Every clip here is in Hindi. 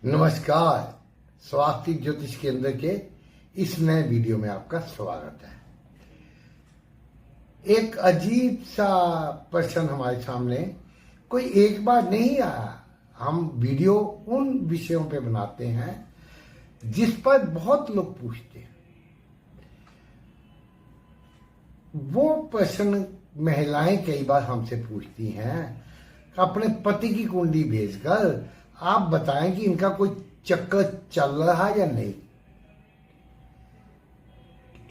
नमस्कार। स्वास्थ्य ज्योतिष केंद्र के इस नए वीडियो में आपका स्वागत है। एक अजीब सा प्रश्न हमारे सामने कोई एक बार नहीं आया। हम वीडियो उन विषयों पे बनाते हैं जिस पर बहुत लोग पूछते हैं। वो प्रश्न महिलाएं कई बार हमसे पूछती हैं, अपने पति की कुंडली भेजकर आप बताएं कि इनका कोई चक्कर चल रहा है या नहीं।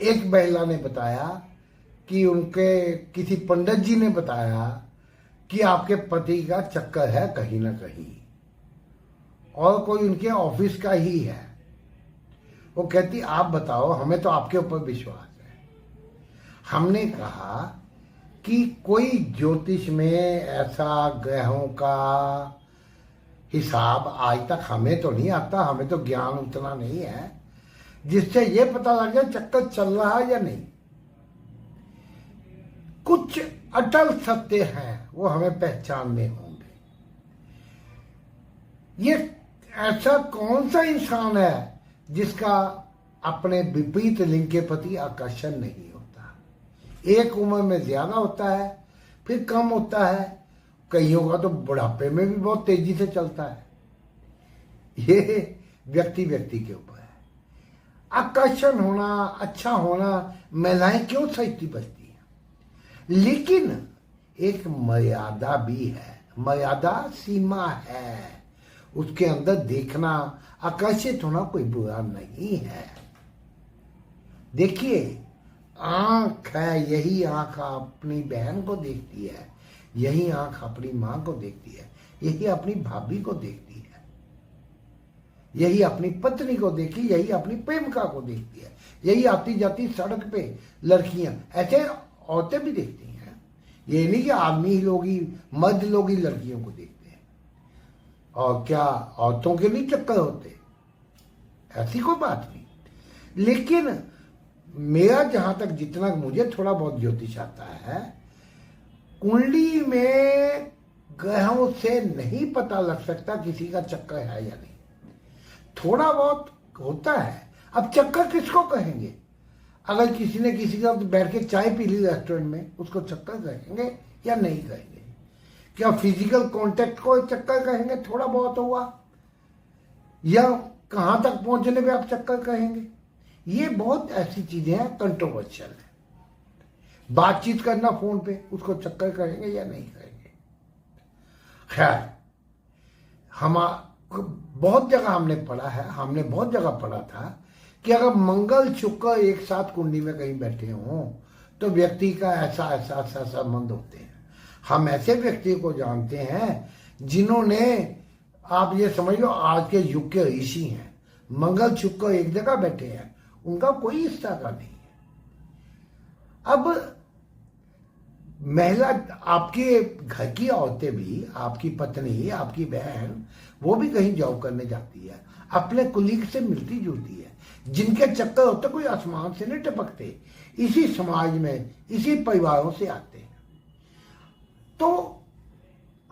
एक महिला ने बताया कि उनके किसी पंडित जी ने बताया कि आपके पति का चक्कर है कहीं ना कहीं, और कोई उनके ऑफिस का ही है। वो कहती आप बताओ, हमें तो आपके ऊपर विश्वास है। हमने कहा कि कोई ज्योतिष में ऐसा ग्रहों का हिसाब आज तक हमें तो नहीं आता, हमें तो ज्ञान उतना नहीं है जिससे ये पता लग जाए चक्कर चल रहा है या नहीं। कुछ अटल सत्य हैं, वो हमें पहचानने होंगे। ये ऐसा कौन सा इंसान है जिसका अपने विपरीत लिंग के प्रति आकर्षण नहीं होता। एक उम्र में ज्यादा होता है, फिर कम होता है, कईयों का तो बुढ़ापे में भी बहुत तेजी से चलता है। ये व्यक्ति व्यक्ति के ऊपर है। आकर्षण होना, अच्छा होना, महिलाएं क्यों सजती बजती हैं, लेकिन एक मर्यादा भी है। मर्यादा सीमा है, उसके अंदर देखना, आकर्षित होना कोई बुरा नहीं है। देखिए, आंख है, यही आंख अपनी बहन को देखती है, यही आंख अपनी मां को देखती है, यही अपनी भाभी को देखती है, यही अपनी पत्नी को देखी, यही अपनी प्रेमिका को देखती है, यही आती जाती सड़क पे लड़कियां, ऐसे औरतें भी देखती हैं। ये नहीं कि आदमी लोग ही, मर्द लोग ही लड़कियों को देखते हैं। और क्या औरतों के लिए चक्कर होते? ऐसी कोई बात नहीं। लेकिन मेरा जहां तक, जितना मुझे थोड़ा बहुत ज्योतिष आता है, कुंडली में ग्रहों से नहीं पता लग सकता किसी का चक्कर है या नहीं। थोड़ा बहुत होता है। अब चक्कर किसको कहेंगे? अगर किसी ने किसी का बैठ के चाय पी ली रेस्टोरेंट में, उसको चक्कर कहेंगे या नहीं कहेंगे? क्या फिजिकल कांटेक्ट को चक्कर कहेंगे? थोड़ा बहुत हुआ, या कहां तक पहुंचने पे आप चक्कर कहेंगे? ये बहुत ऐसी चीजें हैं, कंट्रोवर्शियल है। बातचीत करना फोन पे, उसको चक्कर कहेंगे या नहीं कहेंगे? खैर, हम बहुत जगह हमने पढ़ा है, हमने बहुत जगह पढ़ा था कि अगर मंगल शुक्र एक साथ कुंडली में कहीं बैठे हों तो व्यक्ति का ऐसा ऐसा ऐसा संबंध होते हैं। हम ऐसे व्यक्ति को जानते हैं जिन्होंने, आप ये समझ लो, आज के युग के ऋषि हैं। मंगल शुक्र एक जगह बैठे हैं, उनका कोई इस तरह का नहीं है। अब महिला, आपके घर की औरतें भी, आपकी पत्नी, आपकी बहन, वो भी कहीं जॉब करने जाती है, अपने कुलीग से मिलती जुलती है। जिनके चक्कर होते कोई आसमान से नहीं टपकते, इसी समाज में, इसी परिवारों से आते हैं। तो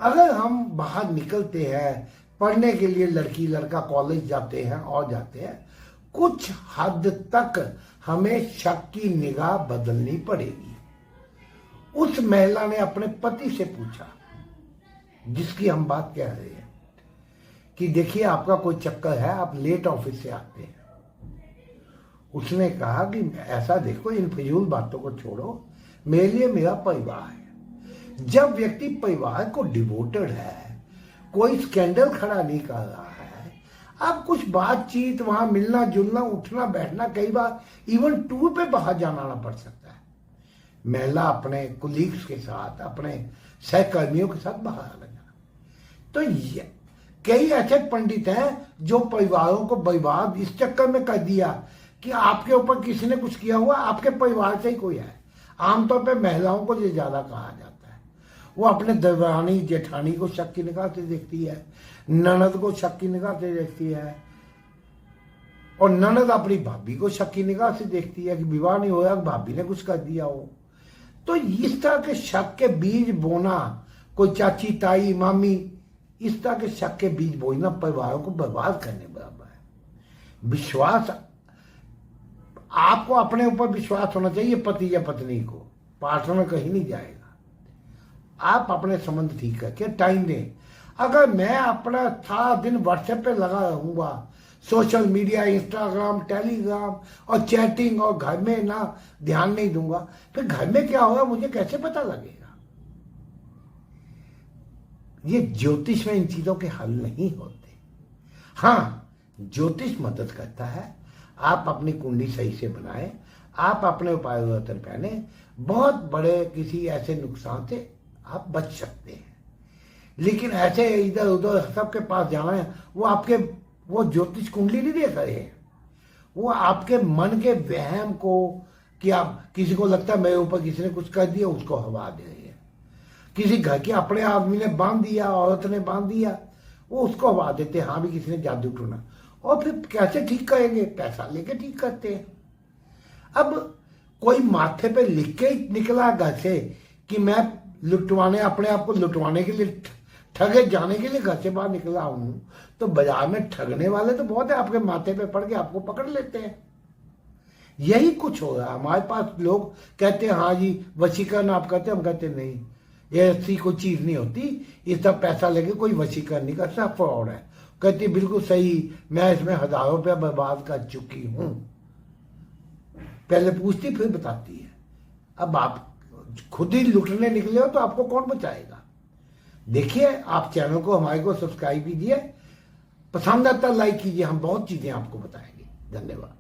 अगर हम बाहर निकलते हैं पढ़ने के लिए, लड़की लड़का कॉलेज जाते हैं और जाते हैं, कुछ हद तक हमें शक की निगाह बदलनी पड़ेगी। उस महिला ने अपने पति से पूछा, जिसकी हम बात कह रहे हैं, कि देखिए आपका कोई चक्कर है, आप लेट ऑफिस से आते हैं। उसने कहा कि ऐसा देखो, इन फिजूल बातों को छोड़ो, मेरे लिए मेरा परिवार है। जब व्यक्ति परिवार को डिवोटेड है, कोई स्कैंडल खड़ा नहीं कर रहा है, अब कुछ बातचीत, वहां मिलना जुलना, उठना बैठना, कई बार इवन टूर पे बाहर जाना पड़ सकता है। महिला अपने कुलीग्स के साथ, अपने सहकर्मियों के साथ बाहर आ जाना। तो कई ऐसे पंडित हैं जो परिवारों को बर्बाद इस चक्कर में कर दिया कि आपके ऊपर किसी ने कुछ किया हुआ, आपके परिवार से ही कोई है। आमतौर पे महिलाओं को ये ज्यादा कहा जाता है। वो अपने दरानी जेठानी को शक की निगाह से देखती है, ननद को शक की निगाह से देखती है, और ननद अपनी भाभी को शक की निगाह से देखती है कि विवाह नहीं होया, भाभी ने कुछ कर दिया हो। तो इस तरह के शक के बीज बोना, कोई चाची ताई मामी, इस तरह के शक के बीज बोना परिवारों को बर्बाद करने बराबर है। विश्वास, आपको अपने ऊपर विश्वास होना चाहिए, पति या पत्नी को, पार्टनर कहीं नहीं जाएगा। आप अपने संबंध ठीक करके टाइम दें। अगर मैं अपना सारा दिन व्हाट्सएप पे लगा रहूंगा, सोशल मीडिया, इंस्टाग्राम, टेलीग्राम और चैटिंग, और घर में ना ध्यान नहीं दूंगा, फिर घर में क्या होगा मुझे कैसे पता लगेगा? ये ज्योतिष में इन चीजों के हल नहीं होते। हाँ, ज्योतिष मदद करता है। आप अपनी कुंडली सही से बनाएं, आप अपने उपाय परिवर्तन पहने, बहुत बड़े किसी ऐसे नुकसान से आप बच सकते हैं। लेकिन ऐसे इधर उधर सबके पास जाना है, वो ज्योतिष कुंडली नहीं देख रहे हैं, वो आपके मन के वहम को, कि आप किसी को लगता है मेरे ऊपर किसी ने कुछ कर दिया, उसको हवा दे रहे हैं। किसी घर के अपने आदमी ने बांध दिया, औरत ने बांध दिया, वो उसको हवा देते हैं, हाँ भी किसी ने जादू टूना। और फिर कैसे ठीक करेंगे? पैसा लेके ठीक करते हैं। अब कोई माथे पे लिख के निकला घर से कि मैं लुटवाने, अपने आप को लुटवाने के लिए, ठगे जाने के लिए घर से बाहर निकला हूं, तो बाजार में ठगने वाले तो बहुत है, आपके माथे पे पड़ के आपको पकड़ लेते हैं। यही कुछ हो रहा है हमारे पास। लोग कहते हैं हाँ जी वशीकरण आप करते, हम कहते नहीं, ये ऐसी कोई चीज नहीं होती, इस सब पैसा लेके कोई वशीकरण नहीं करता, फ्रॉड है। कहती बिल्कुल सही, मैं इसमें हजारों रुपया बर्बाद कर चुकी हूं। पहले पूछती फिर बताती है। अब आप खुद ही लुटने निकले हो तो आपको कौन बचाएगा? देखिए, आप चैनल को हमारे को सब्सक्राइब कीजिए, पसंद आता लाइक कीजिए, हम बहुत चीजें आपको बताएंगे। धन्यवाद।